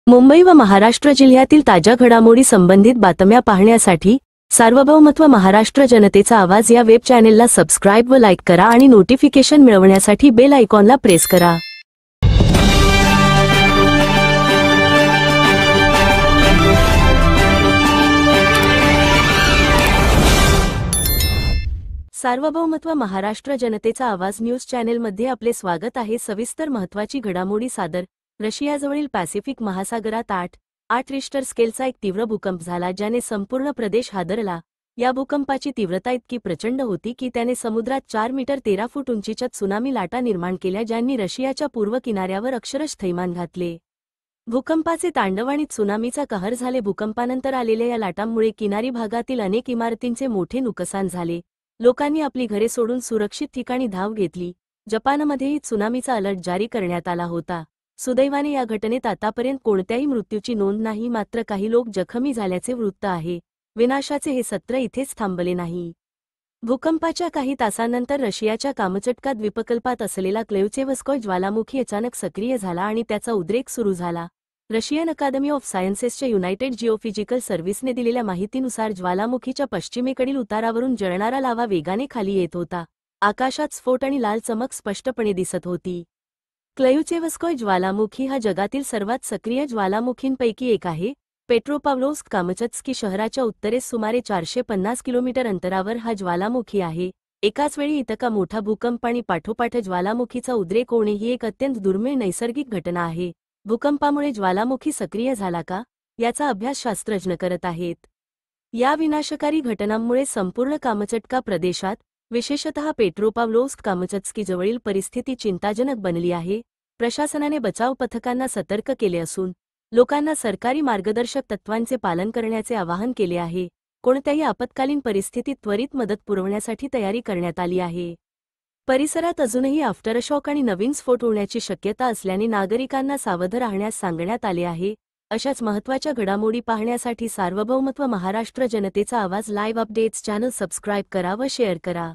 मुंबई व महाराष्ट्र जिल्ह्यातील ताज्या घडामोडी संबंधित बातम्या पाहण्यासाठी सार्वभौमत्व महाराष्ट्र जनतेचा आवाज या वेब चॅनेलला सबस्क्राइब व लाईक करा आणि नोटिफिकेशन मिळवण्यासाठी बेल आयकॉनला प्रेस करा। सार्वभौमत्व महाराष्ट्र जनतेचा आवाज न्यूज चॅनेलमध्ये आपले स्वागत आहे। सविस्तर महत्त्वाची घडामोडी सादर। रशियाजवळील पॅसिफिक महासागरात 8 रिश्टर स्केलचा एक तीव्र भूकंप झाला, ज्याने संपूर्ण प्रदेश हादरला। या भूकंपाची तीव्रता इतकी प्रचंड होती की त्याने समुद्रात 4 मीटर 13 फूट उंचीच्या त्सुनामी लाटा निर्माण केल्या, ज्यांनी रशियाच्या पूर्व किनाऱ्यावर अक्षरशः थैमान घातले। भूकंपाचे तांडव आणि त्सुनामीचा कहर झाले। भूकंपानंतर आलेल्या या लाटांमुळे किनारी भागातील अनेक इमारतींचे मोठे नुकसान झाले। लोकांनी आपली घरे सोडून सुरक्षित ठिकाणी धाव घेतली। जपानमध्येही त्सुनामीचा अलर्ट जारी करण्यात आला होता। सुदैवाने या घटनेत आतापर्यंत कोणत्याही मृत्यूची नोंद नाही, मात्र काही लोक जखमी झाल्याचे वृत्त आहे। विनाशाचे हे सत्र इथेच थांबले नाही। भूकंपाच्या काही तासांनंतर रशियाच्या कामचट्का द्वीपकल्पात असलेला क्लेवचेवस्कोय ज्वालामुखी अचानक सक्रिय झाला आणि त्याचा उद्रेक सुरू झाला। रशियन अकादमी ऑफ सायन्सेसच्या युनायटेड जिओफिजिकल सर्व्हिसने दिलेल्या माहितीनुसार ज्वालामुखीच्या पश्चिमेकडील उतारावरून जळणारा लावा वेगाने खाली येत होता। आकाशात स्फोट आणि लाल चमक स्पष्टपणे दिसत होती। क्लेवचेवस्कोय ज्वालामुखी हा जगातील सर्वात सक्रिय ज्वालामुखींपैकी एक आहे। पेट्रोपाव्लोव्स्क कामचत्स्की शहराच्या उत्तरेस सुमारे 450 किलोमीटर अंतरावर हा ज्वालामुखी आहे। एकाच वेळी इतका मोठा भूकंप आणि पाठोपाठ ज्वालामुखीचा उद्रेक होणे ही एक अत्यंत दुर्मिळ नैसर्गिक घटना आहे। भूकंपामुळे ज्वालामुखी सक्रिय झाला का, याचा अभ्यास शास्त्रज्ञ करत आहेत। या विनाशकारी घटनांमुळे संपूर्ण कामचट्का प्रदेशात, विशेषतः पेट्रोपाव्लोव्स्क कामचत्स्की जवळील परिस्थिती चिंताजनक बनली आहे। प्रशासनाने बचाव पथकांना सतर्क केले असून लोकांना सरकारी मार्गदर्शक तत्त्वांचे पालन करण्याचे आवाहन केले आहे। कोणत्याही आपत्कालीन परिस्थितीत त्वरित मदत पुरवण्यासाठी तयारी करण्यात आली आहे। परिसरात अजूनही आफ्टरशॉक आणि नवीन स्फोट होण्याची शक्यता असल्याने नागरिकांना सावध राहण्यास सांगण्यात आले आहे। अशाच महत्त्वाच्या घडामोडी पाहण्यासाठी सार्वभौमत्व महाराष्ट्र जनतेचा आवाज लाईव्ह अपडेट्स चॅनल सबस्क्राइब करा व शेअर करा।